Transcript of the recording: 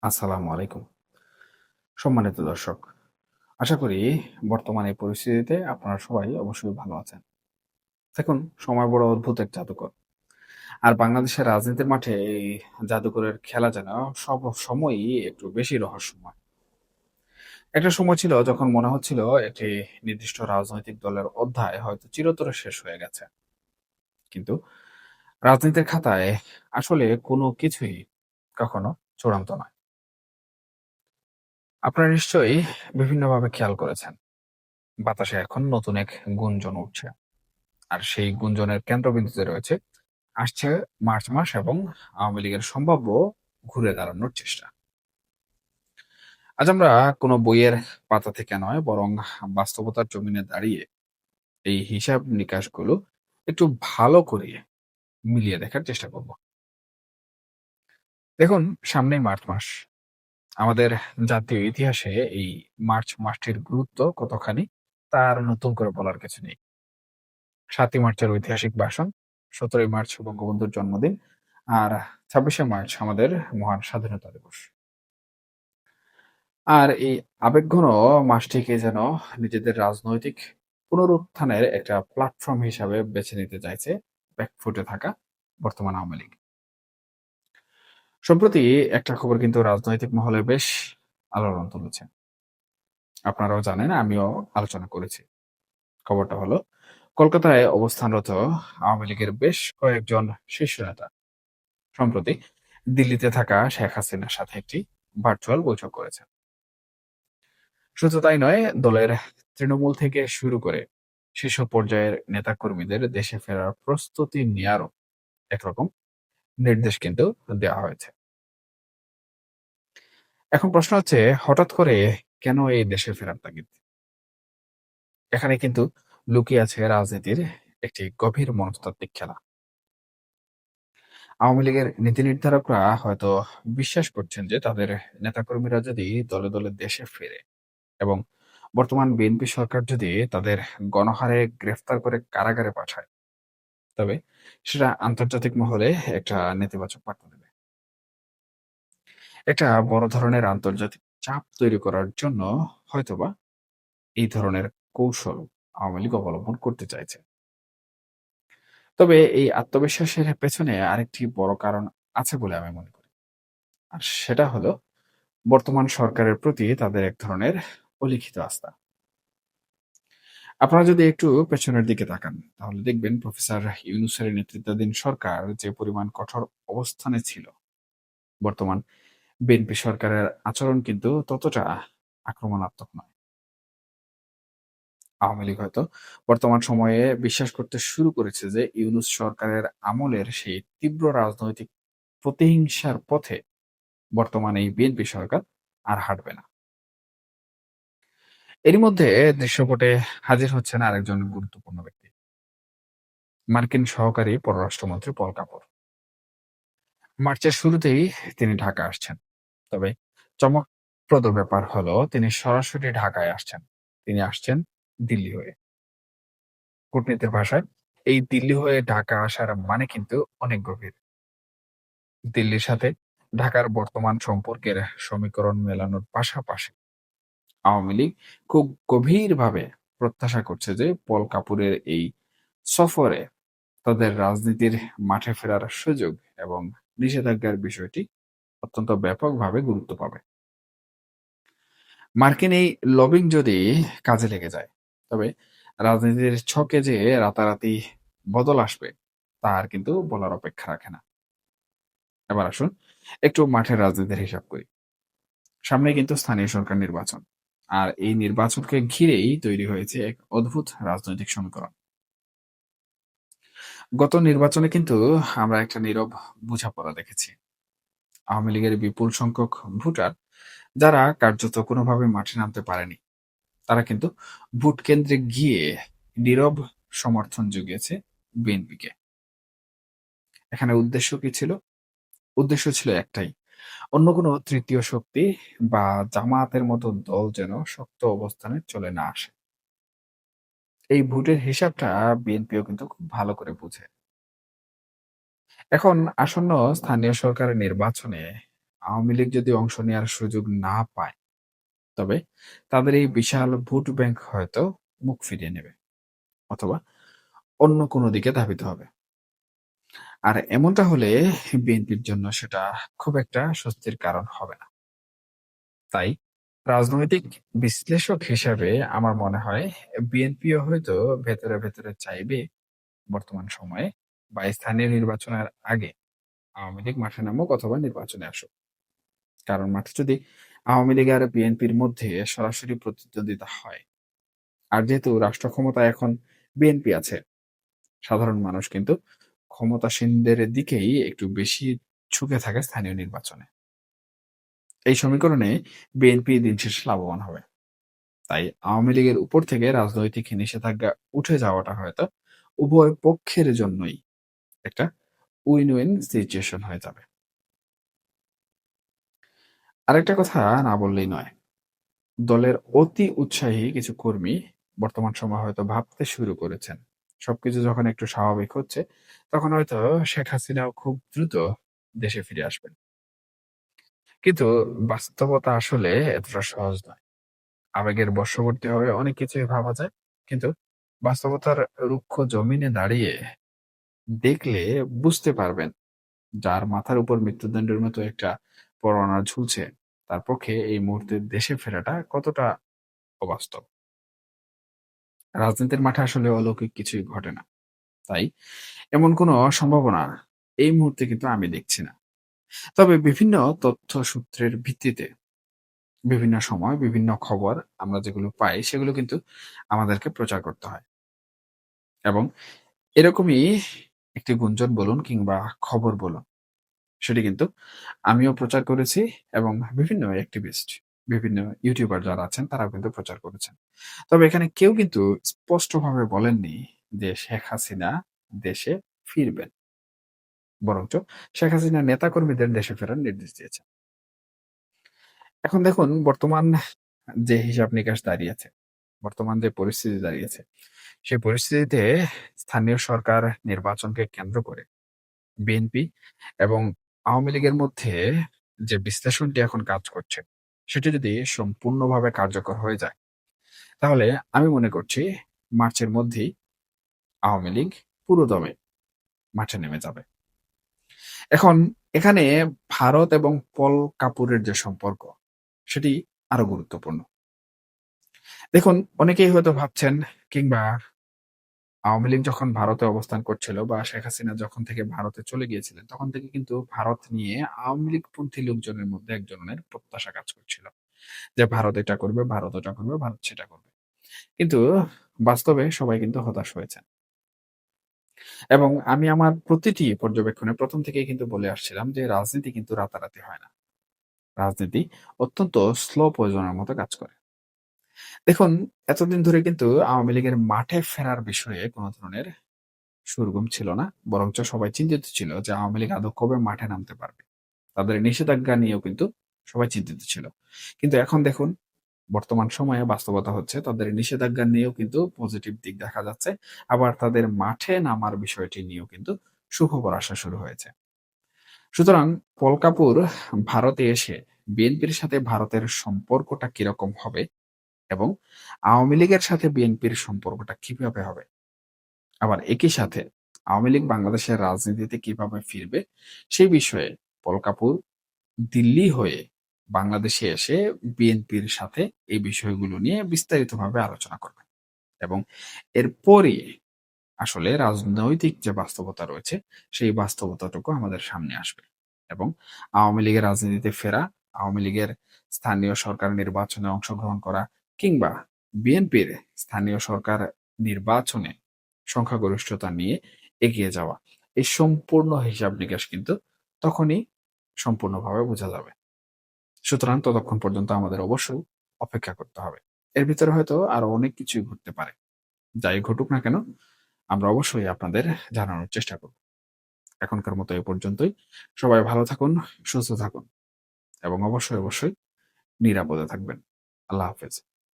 আসসালামু আলাইকুম। সম্মানিত দর্শক, আশা করি বর্তমানে এই পরিস্থিতিতে আপনারা সবাই অবশ্যই ভালো আছেন। দেখুন, সময় বড় অদ্ভুত এক জাদুকর। আর বাংলাদেশের রাজনীতির মাঠে এই জাদুকরের খেলা যেন সব সময়ই একটু বেশি রহস্যময়। একটা সময় ছিল যখন মনে হচ্ছিল একটি নির্দিষ্ট রাজনৈতিক দলের অধ্যায় হয়তো চিরতরে শেষ হয়ে গেছে। কিন্তু রাজনীতির খাতায় আসলে কোনো কিছুই কখনো চূড়ান্ত নয়। আপনারা নিশ্চয়ই বিভিন্নভাবে খেয়াল করেছেন। বাতাসে এখন নতুন এক গুঞ্জন উঠছে। আর সেই গুঞ্জনের কেন্দ্রবিন্দুতে রয়েছে আসছে মার্চ মাস এবং আওয়ামী লীগের সম্ভাব্য ঘুরে দাঁড়ানোর চেষ্টা। আজ আমরা কোনো বইয়ের পাতা থেকে নয়, বরং বাস্তবতার জমিনে দাঁড়িয়ে এই হিসাব নিকাশগুলো একটু ভালো করে মিলিয়ে দেখার চেষ্টা করব। দেখুন, সামনেই মার্চ মাস। আমাদের জাতীয় ইতিহাসে এই মার্চ মাসটির গুরুত্ব কতখানি তার নতুন করে বলার কিছু নেই। ৭ই মার্চের ঐতিহাসিক ভাষণ, ১৭ই মার্চ বঙ্গবন্ধুর জন্মদিন, আর ২৬শে মার্চ আমাদের মহান স্বাধীনতা দিবস। আর এই আবেগঘন মাসটিকে যেন নিজেদের রাজনৈতিক পুনরুত্থানের একটা প্ল্যাটফর্ম হিসাবে বেছে নিতে চাইছে ব্যাকফুটে থাকা বর্তমান আওয়ামী লীগ। সম্প্রতি একটা খবর কিন্তু রাজনৈতিক মহলে বেশ আলোড়ন তুলেছে। আপনারাও জানেন, আমিও আলোচনা করেছি। খবরটা হলো, কলকাতায় অবস্থানরত আওয়ামী লীগের বেশ কয়েকজন শীর্ষ নেতা সম্প্রতি দিল্লিতে থাকা শেখ হাসিনার সাথে একটি ভার্চুয়াল বৈঠক করেছেন। শুধু তাই নয়, দলের তৃণমূল থেকে শুরু করে শীর্ষ পর্যায়ের নেতাকর্মীদের দেশে ফেরার প্রস্তুতি নেয়ারও একরকম নির্দেশ কিন্তু দেওয়া হয়েছে। এখন প্রশ্ন হচ্ছে, হঠাৎ করে কেন এই দেশে ফেরার তাগিদ? এখানে কিন্তু লুকিয়ে আছে রাজনীতির একটি গভীর মনস্তাত্ত্বিক খেলা। আওয়ামী লীগের নীতি নির্ধারকরা হয়তো বিশ্বাস করছেন যে তাদের নেতাকর্মীরা যদি দলে দলে দেশে ফেরে এবং বর্তমান বিএনপি সরকার যদি তাদের গণহারে গ্রেফতার করে কারাগারে পাঠায়, তবে সেটা আন্তর্জাতিক মহলে একটা নেতিবাচক বার্তা দেবে। একটা বড় ধরনের আন্তর্জাতিক চাপ তৈরি করার জন্য হয়তোবা এই ধরনের কৌশল আওয়ামী লীগ অবলম্বন করতে চাইছে। তবে এই আত্মবিশ্বাসের পেছনে আরেকটি বড় কারণ আছে বলে আমি মনে করি। আর সেটা হলো বর্তমান সরকারের প্রতি তাদের এক ধরনের অলিখিত আস্থা। আপনারা যদি একটু পেছনের দিকে তাকান, তাহলে দেখবেন প্রফেসর ইউনূসের নেতৃত্বাধীন সরকার যে পরিমাণ কঠোর অবস্থানে ছিল, বর্তমান বিএনপি সরকারের আচরণ কিন্তু ততটা আক্রমণাত্মক নয়। আওয়ামী লীগ হয়তো বর্তমান সময়ে বিশ্বাস করতে শুরু করেছে যে ইউনূস সরকারের আমলের সেই তীব্র রাজনৈতিক প্রতিহিংসার পথে বর্তমান এই বিএনপি সরকার আর হাঁটবে না। এরই মধ্যে দৃশ্যপটে হাজির হচ্ছেন আরেকজন গুরুত্বপূর্ণ ব্যক্তি, মার্কিন সহকারী পররাষ্ট্রমন্ত্রী পল কাপর। মার্চের শুরুতেই তিনি ঢাকা আসছেন। তবে চমকপ্রদ ব্যাপার হলো, তিনি সরাসরি ঢাকায় আসছেন। তিনি আসছেন দিল্লি হয়ে। কূটনীতির ভাষায় এই দিল্লি হয়ে ঢাকা আসার মানে কিন্তু অনেক গভীর। দিল্লির সাথে ঢাকার বর্তমান সম্পর্কের সমীকরণ মেলানোর পাশাপাশি আওয়ামী লীগ খুব গভীরভাবে প্রত্যাশা করছে যে পল কাপুরের এই সফরে তাদের রাজনীতির মাঠে ফেরার সুযোগ এবং নিষেধাজ্ঞার বিষয়টি অত্যন্ত ব্যাপকভাবে গুরুত্ব পাবে। মার্কিন এই লবিং যদি কাজে লেগে যায়, তবে রাজনীতির ছকে যে রাতারাতি বদল আসবে তার কিন্তু বলার অপেক্ষা রাখে না। এবার আসুন একটু মাঠের রাজনীতির হিসাব করি। সামনে কিন্তু স্থানীয় সরকার নির্বাচন। আর এই নির্বাচনকে ঘিরেই তৈরি হয়েছে এক অদ্ভুত রাজনৈতিক সমীকরণ। গত নির্বাচনে কিন্তু আমরা একটা নীরব বোঝাপড়া দেখেছি। আওয়ামী লীগের বিপুল সংখ্যক ভোটার, যারা কার্যত কোনোভাবে মাঠে নামতে পারেনি, তারা কিন্তু ভোট কেন্দ্রে গিয়ে নীরব সমর্থন জুগিয়েছে বিএনপিকে। এখানে উদ্দেশ্য কি ছিল? উদ্দেশ্য ছিল একটাই, অন্য কোনো তৃতীয় শক্তি বা জামায়াতের মতো দল যেন শক্ত অবস্থানে চলে না আসে। এই ভোটের হিসাবটা বিএনপিও কিন্তু খুব ভালো করে বুঝে। এখন আসন্ন স্থানীয় সরকারের নির্বাচনে আওয়ামী লীগ যদি অংশ নেওয়ার সুযোগ না পায়, তবে তাদের এই বিশাল ভোট ব্যাংক হয়তো মুখ ফিরিয়ে নেবে অথবা অন্য কোনো দিকে ধাবিত হবে। আর এমনটা হলে বিএনপির জন্য সেটা খুব একটা স্বস্তির কারণ হবে না। তাই রাজনৈতিক বিশ্লেষক হিসেবে আমার মনে হয় বিএনপিও হয়তো ভেতরে চাইবে বর্তমান সময়ে বা স্থানীয় নির্বাচনের আগে আওয়ামী লীগ মাঠে নামুক অথবা নির্বাচনে আসুক। কারণ মাঠে যদি আওয়ামী লীগ আর বিএনপির মধ্যে সরাসরি প্রতিদ্বন্দ্বিতা হয়, আর যেহেতু রাষ্ট্র ক্ষমতায় এখন বিএনপি আছে, সাধারণ মানুষ কিন্তু ক্ষমতাসীনদের দিকেই একটু বেশি ঝুঁকে থাকে স্থানীয় নির্বাচনে। এই সমীকরণে বিএনপি দিন শেষে লাভবান হবে। তাই আওয়ামী লীগের উপর থেকে রাজনৈতিক নিষেধাজ্ঞা উঠে যাওয়াটা হয়তো উভয় পক্ষের জন্যই একটা উইন উইন সিচুয়েশন হয়ে যাবে। আরেকটা কথা না বললেই নয়, দলের অতি উৎসাহী কিছু কর্মী বর্তমান সময়ে হয়তো ভাবতে শুরু করেছেন, সবকিছু যখন একটু স্বাভাবিক হচ্ছে তখন হয়তো শেখ হাসিনাও খুব দ্রুত দেশে ফিরে আসবেন। কিন্তু বাস্তবতা আসলে এতটা সহজ নয়। আবেগের বশবর্তী হয়ে অনেক কিছুই ভাবা যায়, কিন্তু বাস্তবতার রুক্ষ জমিনে দাঁড়িয়ে দেখলে বুঝতে পারবেন, যার মাথার উপর মৃত্যুদণ্ডের মতো একটা পরোয়ানা ঝুলছে, তার পক্ষে এই মুহূর্তে দেশে ফেরাটা কতটা অবাস্তব। রাজনীতির মাঠে আসলে অলৌকিক কিছুই ঘটে না। তাই এমন কোনো সম্ভাবনা এই মুহূর্তে কিন্তু আমি দেখছি না। তবে বিভিন্ন তথ্য সূত্রের ভিত্তিতে বিভিন্ন সময় বিভিন্ন খবর আমরা যেগুলো পাই সেগুলো কিন্তু আমাদেরকে প্রচার করতে হয়। এবং এরকমই একটি গুঞ্জন বলুন কিংবা খবর বলুন, সেটি কিন্তু আমিও প্রচার করেছি এবং বিভিন্ন অ্যাক্টিভিস্ট, বিভিন্ন ইউটিউবার যারা আছেন তারাও কিন্তু প্রচার করেছেন। তবে এখানে কেউ কিন্তু স্পষ্টভাবে বলেননি যে শেখ হাসিনা দেশে ফিরবেন। বরঞ্চ শেখ হাসিনা নেতাকর্মীদের দেশে ফেরার নির্দেশ দিয়েছেন। এখন দেখুন বর্তমান যে হিসাব নিকাশ দাঁড়িয়েছে, বর্তমান যে পরিস্থিতি দাঁড়িয়েছে, সেই পরিস্থিতিতে স্থানীয় সরকার নির্বাচনকে কেন্দ্র করে বিএনপি এবং আওয়ামী লীগের মধ্যে যে বিশ্লেষণটি এখন কাজ করছে, সেটি যদি সম্পূর্ণভাবে কার্যকর হয়ে যায়, তাহলে আমি মনে করছি মার্চের মধ্যেই আওয়ামী লীগ পুরোদমে মাঠে নেমে যাবে। এখন এখানে ভারত এবং পল কাপুরের যে সম্পর্ক, সেটি আরো গুরুত্বপূর্ণ। দেখুন অনেকেই হয়তো ভাবছেন কিংবা আওয়ামী লীগ যখন ভারতে অবস্থান করছিল বা শেখ হাসিনা যখন থেকে ভারতে চলে গিয়েছিলেন, তখন থেকে কিন্তু ভারত নিয়ে আওয়ামী লীগপন্থী লোকজনের মধ্যে এক ধরনের প্রত্যাশা কাজ করছিল। যে ভারত এটা করবে, ভারত ওটা করবে, ভারত সেটা করবে। কিন্তু বাস্তবে সবাই কিন্তু হতাশ হয়েছেন। এবং আমি আমার প্রতিটি পর্যবেক্ষণে ১ম থেকেই কিন্তু বলে আসছিলাম যে রাজনীতি কিন্তু রাতারাতি হয় না। রাজনীতি অত্যন্ত স্লো পয়জনের মতো কাজ করে। দেখুন এতদিন ধরে কিন্তু আওয়ামী লীগের মাঠে ফেরার বিষয়ে কোন ধরনের সুরগুম ছিল না। বরঞ্চ সবাই চিন্তিত ছিল যে আওয়ামী লীগ আদৌ কবে মাঠে নামতে পারবে। তাদের নিষেধাজ্ঞা নিয়েও কিন্তু সবাই চিন্তিত ছিল। কিন্তু এখন দেখুন বর্তমান সময়ে বাস্তবতা হচ্ছে তাদের নিষেধাজ্ঞা নিয়েও কিন্তু পজিটিভ দিক দেখা যাচ্ছে। আবার তাদের মাঠে নামার বিষয়টি নিয়েও কিন্তু সুখবর আসা শুরু হয়েছে। সুতরাং পল কাপুর ভারতে এসে বিএনপির সাথে ভারতের সম্পর্কটা কিরকম হবে এবং আওয়ামী লীগের সাথে বিএনপির সম্পর্কটা কিভাবে হবে, আবার একই সাথে আওয়ামী লীগ বাংলাদেশের রাজনীতিতে কিভাবে ফিরবে, সেই বিষয়ে পল কাপুর দিল্লি হয়ে বাংলাদেশে এসে বিএনপির সাথে এই বিষয়গুলো নিয়ে বিস্তারিতভাবে আলোচনা করবেন। এবং এরপরই আসলে রাজনৈতিক যে বাস্তবতা রয়েছে, সেই বাস্তবতাটুকু আমাদের সামনে আসবে। এবং আওয়ামী লীগের রাজনীতিতে ফেরা, আওয়ামী লীগের স্থানীয় সরকার নির্বাচনে অংশগ্রহণ করা কিংবা বিএনপির স্থানীয় সরকার নির্বাচনে সংখ্যাগরিষ্ঠতা নিয়ে এগিয়ে যাওয়া। এই সম্পূর্ণ হিসাব নিকাশ কিন্তু তখনই সম্পূর্ণভাবে বোঝা যাবে। সুতরাং ততক্ষণ পর্যন্ত আমাদের অবশ্যই অপেক্ষা করতে হবে। এর ভিতরে হয়তো আরো অনেক কিছুই ঘটতে পারে। যাই ঘটুক না কেন, আমরা অবশ্যই আপনাদের জানানোর চেষ্টা করব। এখনকার মতো এ পর্যন্তই। সবাই ভালো থাকুন, সুস্থ থাকুন এবং অবশ্যই নিরাপদে থাকবেন। আল্লাহ হাফেজ।